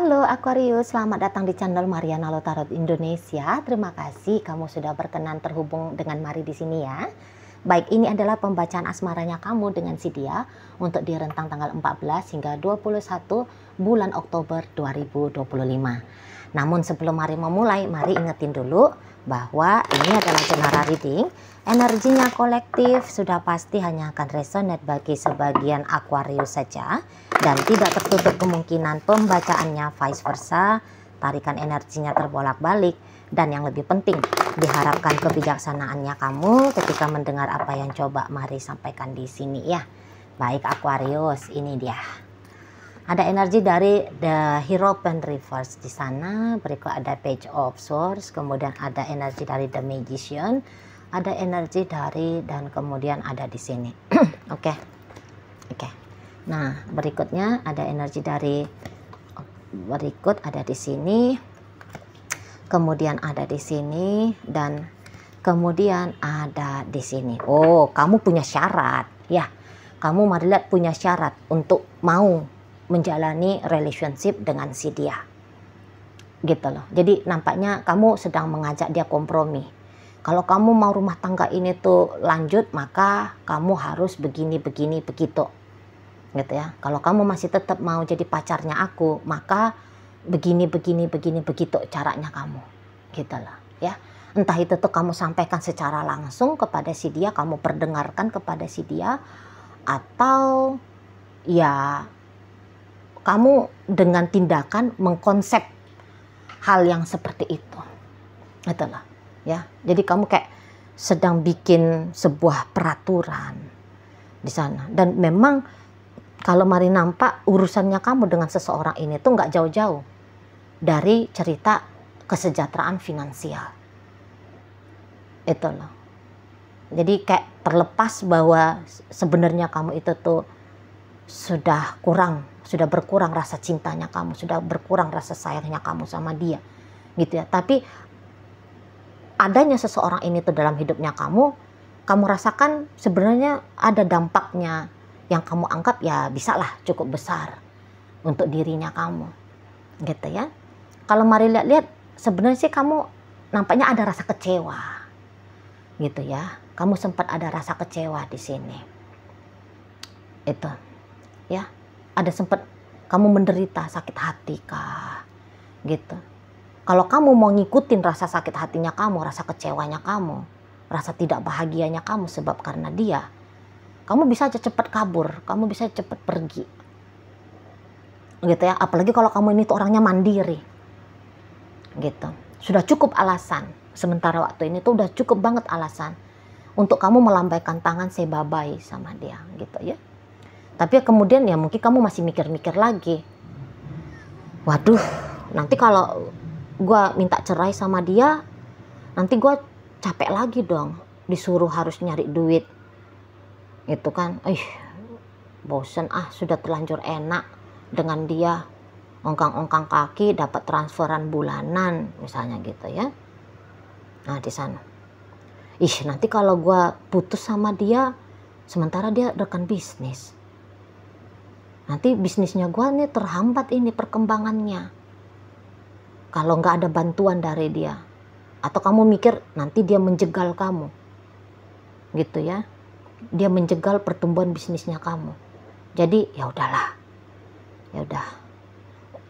Halo Aquarius, selamat datang di channel Mariana Lotarot Indonesia. Terima kasih kamu sudah berkenan terhubung dengan Mari di sini ya. Baik, ini adalah pembacaan asmaranya kamu dengan si dia untuk di rentang tanggal 14 hingga 21 bulan Oktober 2025. Namun sebelum Mari memulai, Mari ingetin dulu bahwa ini adalah general reading. Energinya kolektif sudah pasti hanya akan resonate bagi sebagian Aquarius saja dan tidak tertutup kemungkinan pembacaannya vice versa, tarikan energinya terbolak-balik, dan yang lebih penting diharapkan kebijaksanaannya kamu ketika mendengar apa yang coba Mari sampaikan di sini ya. Baik Aquarius, ini dia. Ada energi dari The Hierophant Reverse di sana, berikut ada Page of Swords, kemudian ada energi dari The Magician, ada energi dari, dan kemudian ada di sini. Oke. Nah, berikutnya ada energi dari, berikut ada di sini, kemudian ada di sini, dan kemudian ada di sini. Oh, kamu punya syarat ya. Kamu Mari lihat punya syarat untuk mau menjalani relationship dengan si dia. Gitu loh. Jadi nampaknya kamu sedang mengajak dia kompromi. Kalau kamu mau rumah tangga ini tuh lanjut, maka kamu harus begini begitu. Gitu ya. Kalau kamu masih tetap mau jadi pacarnya aku, maka begini begitu caranya kamu. Gitu loh, ya. Entah itu tuh kamu sampaikan secara langsung kepada si dia, kamu perdengarkan kepada si dia, atau ya kamu dengan tindakan mengkonsep hal yang seperti itu. Itulah, ya. Jadi kamu kayak sedang bikin sebuah peraturan di sana. Dan memang kalau Mari nampak urusannya kamu dengan seseorang ini tuh nggak jauh-jauh dari cerita kesejahteraan finansial. Itu loh. Jadi kayak terlepas bahwa sebenarnya kamu itu tuh sudah berkurang rasa cintanya kamu, sudah berkurang rasa sayangnya kamu sama dia, gitu ya. Tapi adanya seseorang ini tuh dalam hidupnya kamu rasakan sebenarnya ada dampaknya yang kamu anggap ya bisalah cukup besar untuk dirinya kamu, gitu ya. Kalau Mari lihat-lihat sebenarnya sih kamu nampaknya ada rasa kecewa, gitu ya. Kamu sempat ada rasa kecewa di sini, itu. Ya, ada sempat kamu menderita sakit hati kah, gitu. Kalau kamu mau ngikutin rasa sakit hatinya kamu, rasa kecewanya kamu, rasa tidak bahagianya kamu sebab karena dia, kamu bisa aja cepat kabur, kamu bisa cepat pergi, gitu ya. Apalagi kalau kamu ini tuh orangnya mandiri, gitu. Sudah cukup alasan, sementara waktu ini tuh udah cukup banget alasan untuk kamu melambaikan tangan say bye-bye sama dia, gitu ya. Tapi kemudian ya mungkin kamu masih mikir-mikir lagi. Waduh, nanti kalau gue minta cerai sama dia, nanti gue capek lagi dong. Disuruh harus nyari duit. Itu kan, bosen sudah terlanjur enak dengan dia. Ongkang-ongkang kaki dapat transferan bulanan, misalnya gitu ya. Nah di sana. Nanti kalau gue putus sama dia, sementara dia rekan bisnis. Nanti bisnisnya gue nih terhambat ini perkembangannya. Kalau nggak ada bantuan dari dia. Atau kamu mikir nanti dia menjegal kamu. Gitu ya. Dia menjegal pertumbuhan bisnisnya kamu. Jadi ya udahlah. Ya udah.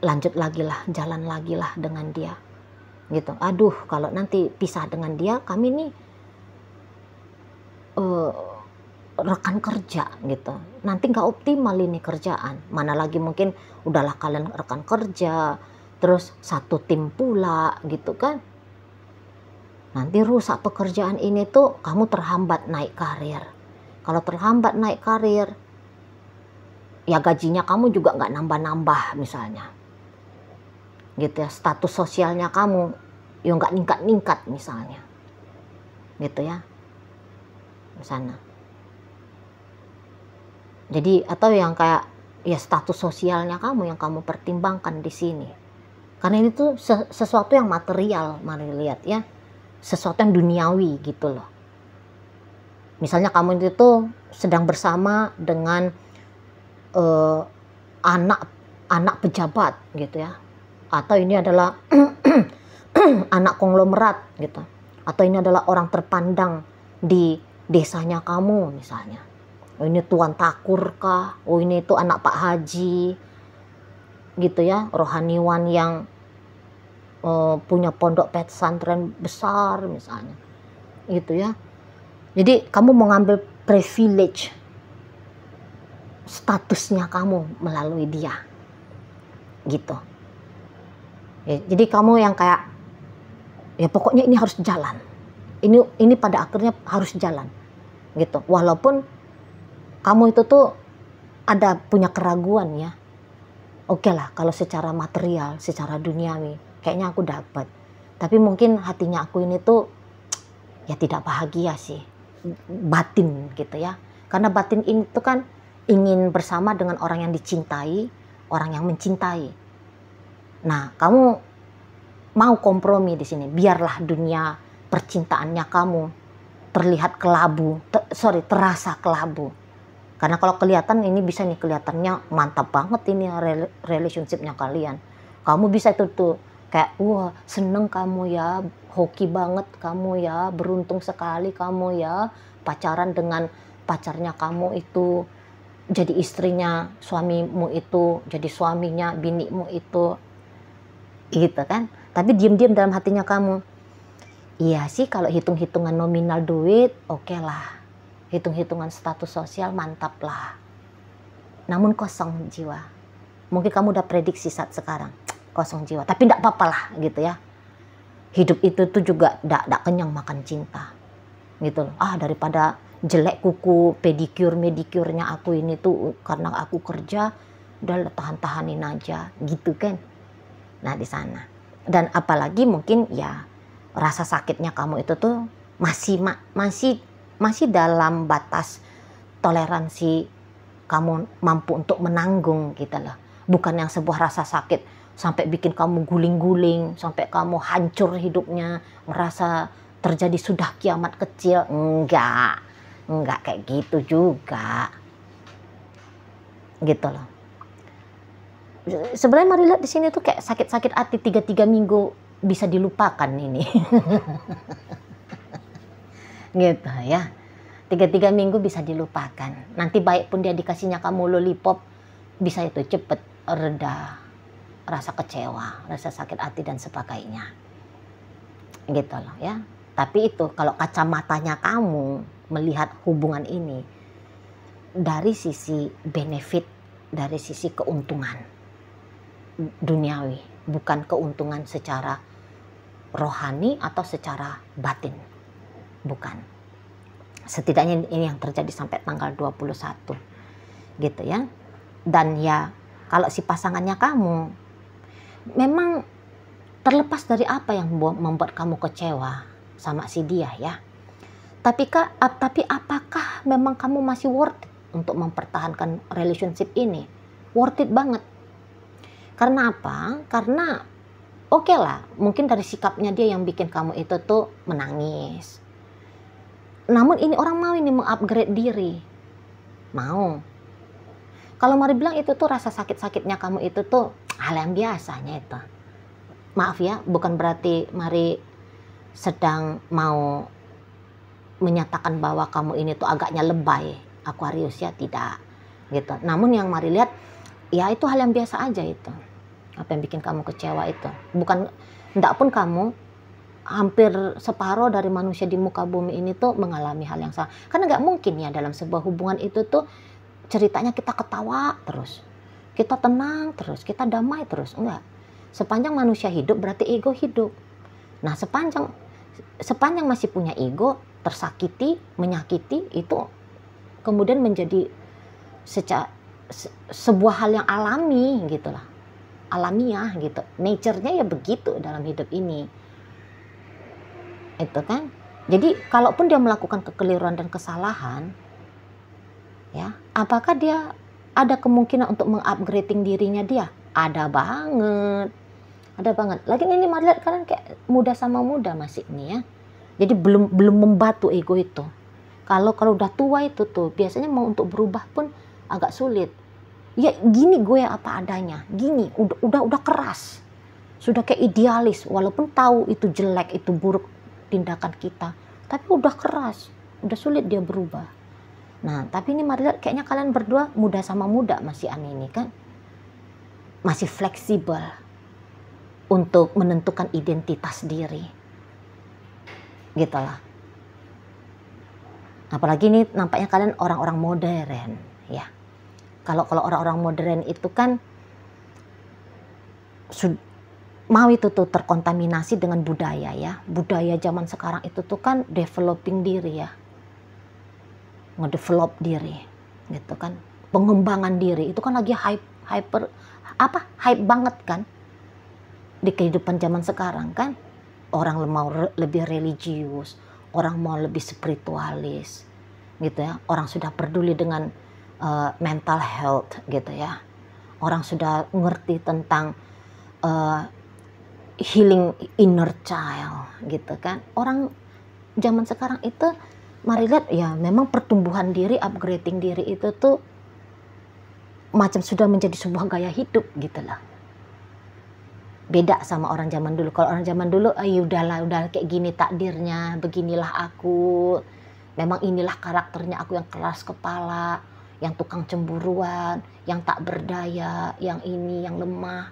Lanjut lagi lah, jalan lagi lah dengan dia. Gitu. Aduh, kalau nanti pisah dengan dia, kami nih rekan kerja gitu, nanti nggak optimal ini kerjaan, mana lagi mungkin udahlah kalian rekan kerja, terus satu tim pula gitu kan, nanti rusak pekerjaan ini tuh, kamu terhambat naik karir. Kalau terhambat naik karir, ya gajinya kamu juga nggak nambah-nambah misalnya, gitu ya. Status sosialnya kamu ya nggak ningkat-ningkat misalnya, gitu ya, di sana. Jadi atau yang kayak ya status sosialnya kamu yang kamu pertimbangkan di sini. Karena ini tuh sesuatu yang material, Mari lihat ya. Sesuatu yang duniawi gitu loh. Misalnya kamu itu sedang bersama dengan anak pejabat gitu ya. atau ini adalah anak konglomerat gitu, atau ini adalah orang terpandang di desanya kamu misalnya. Oh ini Tuan Takur kah? Oh ini itu anak Pak Haji gitu ya, rohaniwan yang punya pondok pesantren besar misalnya gitu ya. Jadi kamu mau ngambil privilege statusnya kamu melalui dia gitu ya. Jadi kamu yang kayak ya pokoknya ini harus jalan, ini pada akhirnya harus jalan gitu, walaupun kamu itu tuh ada punya keraguan ya. Oke lah kalau secara material, secara duniawi kayaknya aku dapat, tapi mungkin hatinya aku ini tuh ya tidak bahagia sih, batin gitu ya. Karena batin ini tuh kan ingin bersama dengan orang yang dicintai, orang yang mencintai. Nah, kamu mau kompromi di sini, biarlah dunia percintaannya kamu terlihat kelabu, terasa kelabu. Karena kalau kelihatan ini bisa nih, kelihatannya mantap banget ini relationshipnya kalian. Kamu bisa itu tuh kayak wah seneng kamu ya, hoki banget kamu ya, beruntung sekali kamu ya, pacaran dengan pacarnya kamu itu, jadi istrinya suamimu itu, jadi suaminya binimu itu, gitu kan. Tapi diam-diam dalam hatinya kamu, iya sih kalau hitung-hitungan nominal duit oke lah, hitung-hitungan status sosial mantap lah, namun kosong jiwa. Mungkin kamu udah prediksi saat sekarang kosong jiwa, tapi tidak apa-apa lah gitu ya. Hidup itu tuh juga tidak kenyang makan cinta gitu loh. Daripada jelek kuku pedicure medikurnya aku ini tuh karena aku kerja, udah tahan-tahanin aja gitu kan. Nah di sana, dan apalagi mungkin ya rasa sakitnya kamu itu tuh masih dalam batas toleransi kamu mampu untuk menanggung gitu loh. Bukan yang sebuah rasa sakit sampai bikin kamu guling-guling, sampai kamu hancur hidupnya, merasa terjadi sudah kiamat kecil. Enggak kayak gitu juga. Gitu loh. Sebenarnya mari lihat di sini tuh kayak sakit-sakit hati 3 minggu bisa dilupakan ini. Gitu ya. 3 minggu bisa dilupakan. Nanti baik pun dia dikasihnya kamu lollipop, bisa itu cepet reda rasa kecewa, rasa sakit hati dan sebagainya. Gitu loh ya. Tapi itu kalau kacamatanya kamu melihat hubungan ini dari sisi benefit, dari sisi keuntungan duniawi, bukan keuntungan secara rohani atau secara batin. Bukan. Setidaknya ini yang terjadi sampai tanggal 21 gitu ya. Dan ya kalau si pasangannya kamu memang terlepas dari apa yang membuat kamu kecewa sama si dia ya, tapi apakah memang kamu masih worth it untuk mempertahankan relationship ini? Worth it banget. Karena apa? Karena oke lah, mungkin dari sikapnya dia yang bikin kamu itu tuh menangis. Namun ini orang mau ini mengupgrade diri. Mau. Kalau mari bilang itu tuh rasa sakit-sakitnya kamu itu tuh hal yang biasanya itu. Maaf ya, bukan berarti mari sedang mau menyatakan bahwa kamu ini tuh agaknya lebay, Aquarius ya, tidak. Gitu. Namun yang mari lihat, ya itu hal yang biasa aja itu. Apa yang bikin kamu kecewa itu. Bukan, enggak pun kamu, hampir separuh dari manusia di muka bumi ini tuh mengalami hal yang sama. Karena nggak mungkin ya dalam sebuah hubungan itu tuh ceritanya kita ketawa terus, kita tenang terus, kita damai terus. Enggak. Sepanjang manusia hidup berarti ego hidup. Nah sepanjang masih punya ego, tersakiti, menyakiti, itu kemudian menjadi sebuah hal yang alami gitu lah, alamiah gitu, nature-nya ya begitu dalam hidup ini. Itu kan. Jadi kalaupun dia melakukan kekeliruan dan kesalahan, ya, apakah dia ada kemungkinan untuk mengupgrading dirinya dia? Ada banget. Ada banget. Lagi ini mari lihat kalian kayak muda sama muda masih ini ya. Jadi belum membatu ego itu. Kalau udah tua itu tuh biasanya mau untuk berubah pun agak sulit. Ya gini gue apa adanya. Gini udah keras. sudah kayak idealis, walaupun tahu itu jelek, itu buruk tindakan kita, tapi udah keras, udah sulit dia berubah. Nah, tapi ini mari lihat, kayaknya kalian berdua muda sama muda masih aneh ini kan, masih fleksibel untuk menentukan identitas diri, gitu lah. Apalagi ini nampaknya kalian orang-orang modern, ya. Kalau orang-orang modern itu kan mau itu tuh terkontaminasi dengan budaya, ya. Budaya zaman sekarang itu tuh kan developing diri, ya, ngedevelop diri, gitu kan. Pengembangan diri itu kan lagi hype banget kan di kehidupan zaman sekarang kan. Orang mau lebih religius, orang mau lebih spiritualis, gitu ya. Orang sudah peduli dengan mental health, gitu ya. Orang sudah ngerti tentang healing inner child, gitu kan. Orang zaman sekarang itu, mari lihat ya, memang pertumbuhan diri, upgrading diri itu tuh macam sudah menjadi sebuah gaya hidup, gitu lah. Beda sama orang zaman dulu. Kalau orang zaman dulu, udahlah, udah kayak gini takdirnya, beginilah aku. Memang inilah karakternya aku, yang keras kepala, yang tukang cemburuan, yang tak berdaya, yang ini, yang lemah.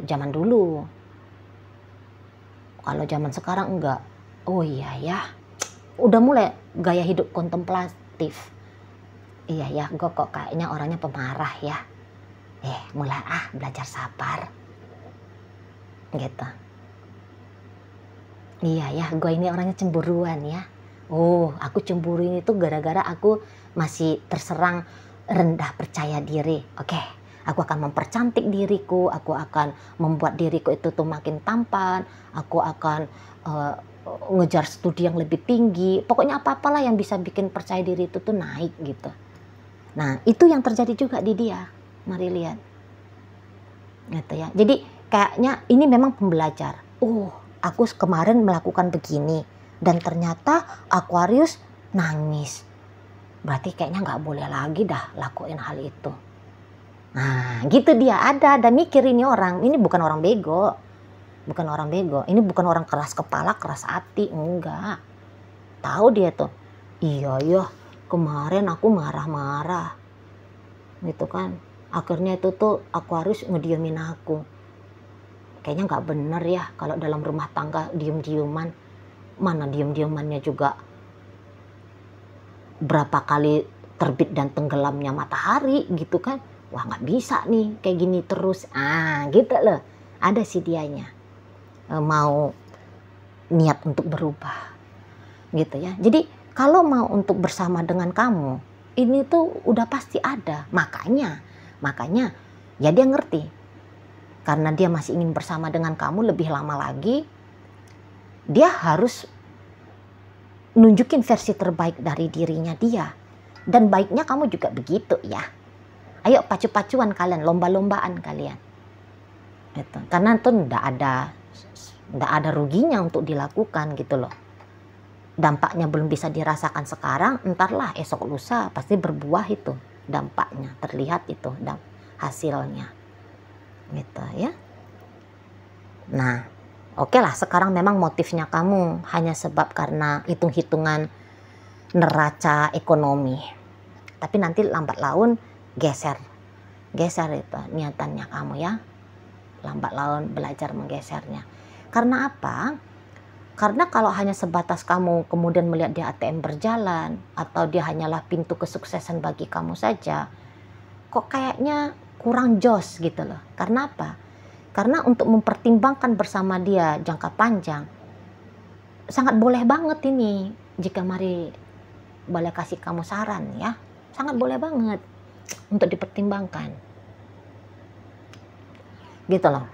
Zaman dulu. Kalau zaman sekarang enggak. Oh iya ya, udah mulai gaya hidup kontemplatif. Iya ya, gue kok kayaknya orangnya pemarah ya. Mulai belajar sabar. Gitu. Iya ya, gue ini orangnya cemburuan ya. Oh, aku cemburu ini tuh gara-gara aku masih terserang rendah percaya diri. Oke, aku akan mempercantik diriku, aku akan membuat diriku itu tuh makin tampan, aku akan ngejar studi yang lebih tinggi. Pokoknya apa-apalah yang bisa bikin percaya diri itu tuh naik gitu. Nah, itu yang terjadi juga di dia. Mari lihat. Gitu ya. Jadi kayaknya ini memang pembelajar. Aku kemarin melakukan begini dan ternyata Aquarius nangis. Berarti kayaknya nggak boleh lagi dah lakuin hal itu. Nah, gitu dia ada dan mikir ini orang. Ini bukan orang bego. Bukan orang bego. Ini bukan orang keras kepala, keras hati. Enggak. Tahu dia tuh. Iya, kemarin aku marah-marah. Gitu kan. Akhirnya itu tuh Aquarius ngediemin aku. Kayaknya nggak bener ya kalau dalam rumah tangga diem-dieman. Mana diem-diemannya juga berapa kali terbit dan tenggelamnya matahari gitu kan. Wah, nggak bisa nih kayak gini terus. Gitu loh. Ada sih dianya mau niat untuk berubah gitu ya. Jadi kalau mau untuk bersama dengan kamu, ini tuh udah pasti ada. Makanya ya dia ngerti. Karena dia masih ingin bersama dengan kamu lebih lama lagi, dia harus nunjukin versi terbaik dari dirinya dia. Dan baiknya kamu juga begitu ya. Ayo pacu-pacuan kalian, lomba-lombaan kalian. Gitu. Karena itu nggak ada ruginya untuk dilakukan gitu loh. Dampaknya belum bisa dirasakan sekarang, entarlah esok lusa pasti berbuah itu dampaknya, terlihat itu hasilnya. Gitu ya. Nah, oke lah, sekarang memang motifnya kamu hanya sebab karena hitung-hitungan neraca ekonomi. Tapi nanti lambat laun geser itu niatannya kamu ya. Lambat laun belajar menggesernya. Karena apa? Karena kalau hanya sebatas kamu kemudian melihat dia ATM berjalan atau dia hanyalah pintu kesuksesan bagi kamu saja, kok kayaknya kurang jos gitu loh. Karena apa? Karena untuk mempertimbangkan bersama dia jangka panjang, sangat boleh banget ini. Jika mari boleh kasih kamu saran ya, sangat boleh banget untuk dipertimbangkan. Gitu loh.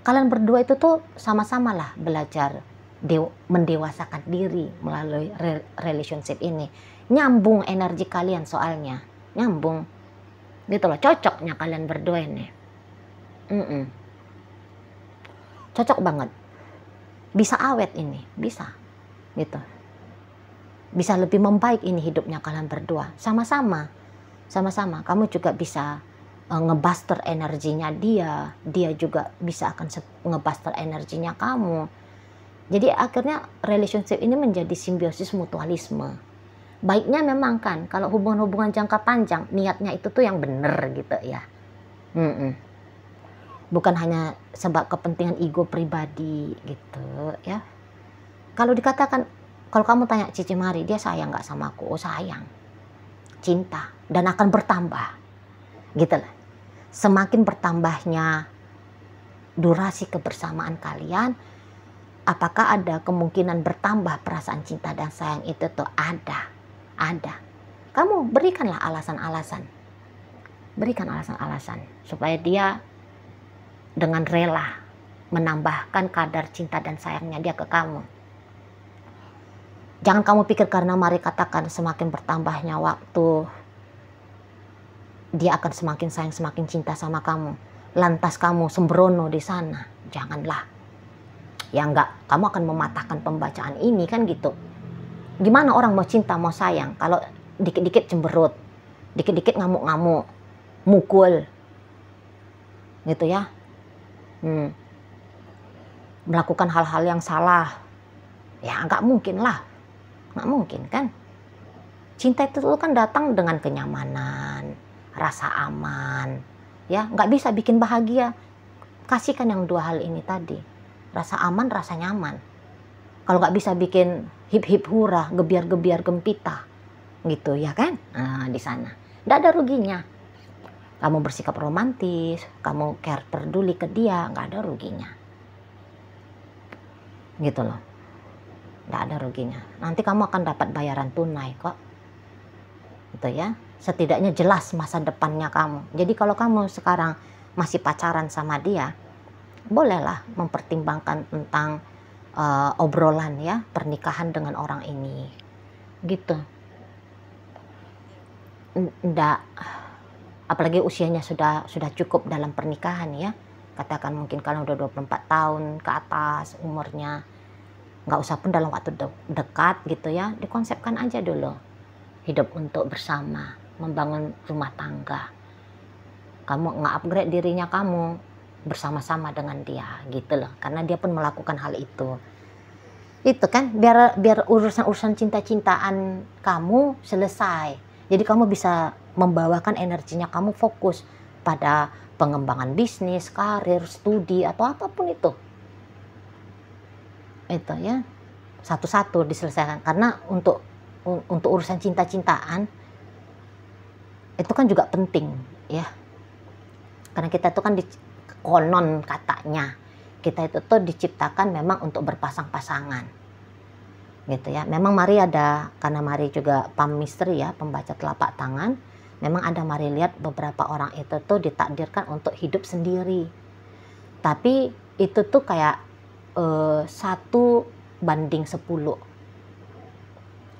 Kalian berdua itu tuh sama-sama lah belajar mendewasakan diri melalui relationship ini. Nyambung energi kalian soalnya. Nyambung. Gitu loh, cocoknya kalian berdua ini. Cocok banget. Bisa awet ini, bisa. Gitu. Bisa lebih membaik ini hidupnya kalian berdua. Sama-sama. Kamu juga bisa ngebuster energinya dia juga bisa akan ngebuster energinya kamu. Jadi akhirnya relationship ini menjadi simbiosis mutualisme. Baiknya memang kan kalau hubungan-hubungan jangka panjang niatnya itu tuh yang bener gitu ya. Bukan hanya sebab kepentingan ego pribadi gitu ya. Kalau dikatakan, kalau kamu tanya Cici Mari, dia sayang nggak sama aku? Oh sayang, cinta, dan akan bertambah gitu lah. Semakin bertambahnya durasi kebersamaan kalian, apakah ada kemungkinan bertambah perasaan cinta dan sayang itu tuh? Ada. Kamu berikanlah alasan-alasan. Berikan alasan-alasan supaya dia dengan rela menambahkan kadar cinta dan sayangnya dia ke kamu. Jangan kamu pikir karena Mari katakan semakin bertambahnya waktu, dia akan semakin sayang, semakin cinta sama kamu. Lantas kamu sembrono di sana. Janganlah. Ya enggak, kamu akan mematahkan pembacaan ini kan gitu. Gimana orang mau cinta, mau sayang kalau dikit-dikit cemberut, dikit-dikit ngamuk-ngamuk, mukul. Gitu ya. Melakukan hal-hal yang salah. Ya enggak mungkin lah. Enggak mungkin kan. Cinta itu kan datang dengan kenyamanan, rasa aman, ya nggak bisa bikin bahagia. Kasihkan yang dua hal ini tadi, rasa aman, rasa nyaman. Kalau nggak bisa bikin hip hip hurrah, gebiar gebiar gempita, gitu ya kan? Nah, di sana nggak ada ruginya. Kamu bersikap romantis, kamu care peduli ke dia, nggak ada ruginya, gitu loh. Nggak ada ruginya. Nanti kamu akan dapat bayaran tunai kok. Gitu ya, setidaknya jelas masa depannya kamu. Jadi kalau kamu sekarang masih pacaran sama dia, bolehlah mempertimbangkan tentang obrolan ya pernikahan dengan orang ini, gitu. Nggak, apalagi usianya sudah cukup dalam pernikahan ya. Katakan mungkin kalau udah 24 tahun ke atas umurnya, nggak usah pun dalam waktu dekat gitu ya, dikonsepkan aja dulu. Hidup untuk bersama, membangun rumah tangga. Kamu nge-upgrade dirinya kamu bersama-sama dengan dia gitu loh. Karena dia pun melakukan hal itu. Itu kan biar urusan-urusan cinta-cintaan kamu selesai. Jadi kamu bisa membawakan energinya kamu fokus pada pengembangan bisnis, karir, studi atau apapun itu. Itu ya. Satu-satu diselesaikan karena untuk urusan cinta-cintaan itu kan juga penting ya, karena kita itu kan konon katanya kita itu tuh diciptakan memang untuk berpasang-pasangan gitu ya. Memang Mari ada, karena Mari juga palm mystery ya, pembaca telapak tangan, memang ada Mari lihat beberapa orang itu tuh ditakdirkan untuk hidup sendiri, tapi itu tuh kayak 1:10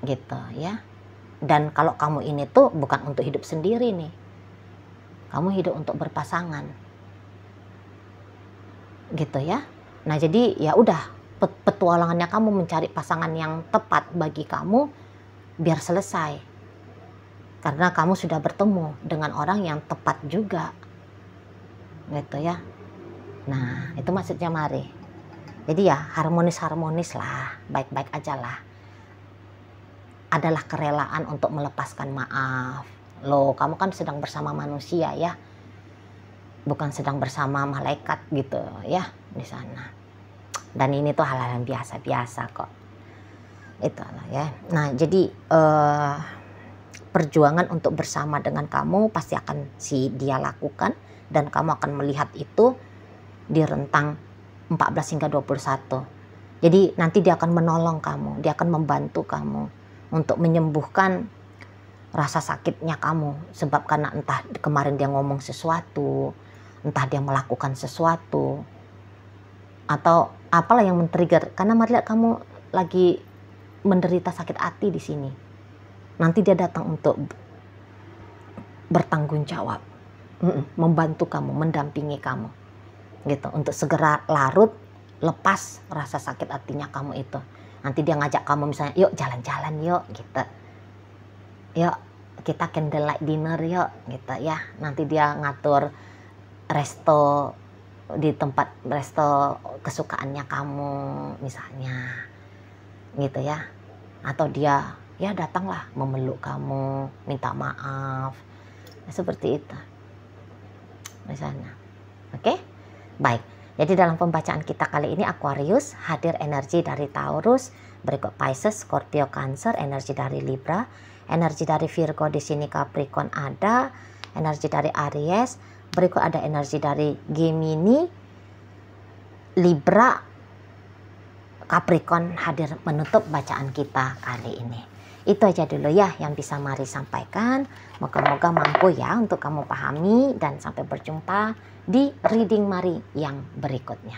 gitu ya. Dan kalau kamu ini tuh bukan untuk hidup sendiri nih, kamu hidup untuk berpasangan gitu ya. Nah jadi ya udah, petualangannya kamu mencari pasangan yang tepat bagi kamu biar selesai, karena kamu sudah bertemu dengan orang yang tepat juga gitu ya. Nah itu maksudnya Mari. Jadi ya harmonis lah, baik-baik aja lah. Adalah kerelaan untuk melepaskan maaf. Loh, kamu kan sedang bersama manusia ya, bukan sedang bersama malaikat gitu ya di sana. Dan ini tuh hal-hal yang biasa-biasa kok. Itulah ya. Nah, jadi perjuangan untuk bersama dengan kamu pasti akan dia lakukan, dan kamu akan melihat itu di rentang 14 hingga 21. Jadi nanti dia akan menolong kamu, dia akan membantu kamu untuk menyembuhkan rasa sakitnya kamu, sebab karena entah kemarin dia ngomong sesuatu, entah dia melakukan sesuatu, atau apalah yang men-trigger. Karena Mari lihat kamu lagi menderita sakit hati di sini. Nanti dia datang untuk bertanggung jawab, membantu kamu, mendampingi kamu, gitu, untuk segera larut, lepas rasa sakit hatinya kamu itu. Nanti dia ngajak kamu misalnya, yuk jalan-jalan yuk gitu, yuk kita candlelight dinner yuk gitu ya. Nanti dia ngatur resto di tempat resto kesukaannya kamu misalnya gitu ya. Atau dia ya datanglah memeluk kamu, minta maaf. Seperti itu misalnya. Oke? Baik. Jadi dalam pembacaan kita kali ini Aquarius, hadir energi dari Taurus, berikut Pisces, Scorpio, Cancer, energi dari Libra, energi dari Virgo, di sini Capricorn ada, energi dari Aries, berikut ada energi dari Gemini, Libra, Capricorn hadir menutup bacaan kita kali ini. Itu aja dulu ya yang bisa Mari sampaikan. Moga-moga mampu ya untuk kamu pahami, dan sampai berjumpa di reading Mari yang berikutnya.